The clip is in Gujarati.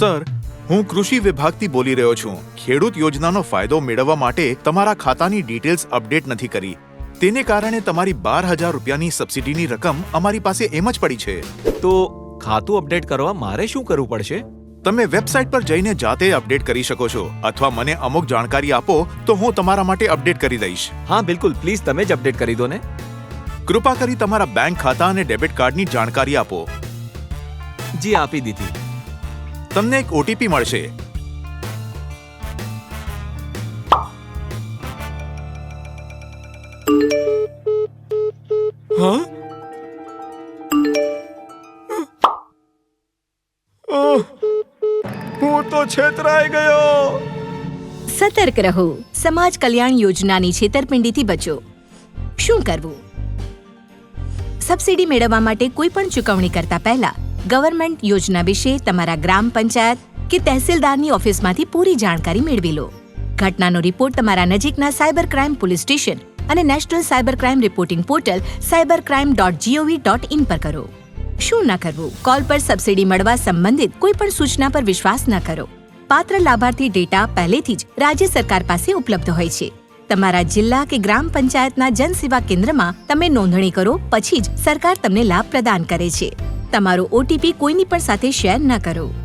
સર, હું કૃષિ વિભાગથી બોલી રહ્યો છું. ખેડૂત યોજનાનો ફાયદો મેળવવા માટે તમારા ખાતાની ડિટેલ્સ અપડેટ નથી કરી. તેને કારણે તમારી 12,000 રૂપિયાની સબસિડીની રકમ અમારી પાસે એમ જ પડી છે. તો ખાતું અપડેટ કરવા મારે શું કરવું પડશે? તમે વેબસાઇટ પર જઈને જાતે અપડેટ કરી શકો છો અથવા મને અમુક જાણકારી આપો તો હું તમારા માટે અપડેટ કરી દઈશ. હા બિલકુલ, પ્લીઝ તમે જ અપડેટ કરી દો ને. કૃપા કરી તમારા બેંક ખાતા અને ડેબિટ કાર્ડની જાણકારી આપો. જી, આપી દીધી. તમને એક ઓટીપી મળશે. હા? હું તો છેતરાઈ ગયો. સતર્ક રહો. સમાજ કલ્યાણ યોજનાની છેતરપિંડીથી બચો. શું કરવું? સબસિડી મેળવવા માટે કોઈ પણ ચૂકવણી કરતા પહેલા ગવર્મેન્ટ યોજના વિશે તમારા ગ્રામ પંચાયત કે તહેસીલદારની ઓફિસમાંથી પૂરી જાણકારી મેળવી લો. ઘટનાનો રિપોર્ટ તમારા નજીકના સાયબર ક્રાઇમ પોલીસ સ્ટેશન અને national cyber crime reporting portal cybercrime.gov.in પર કરો. શું ન કરવું? કોલ પર સબસિડી મળવા સંબંધિત કોઈ પણ સૂચના પર વિશ્વાસ ન કરો. પાત્ર લાભાર્થી ડેટા પહેલેથી જ રાજ્ય સરકાર પાસે ઉપલબ્ધ હોય છે. તમારા જિલ્લા કે ગ્રામ પંચાયતના જનસેવા કેન્દ્રમાં તમે નોંધણી કરો, પછી જ સરકાર તમને લાભ પ્રદાન કરે છે. તમારો ઓટીપી કોઈની પણ સાથે શેર ન કરો.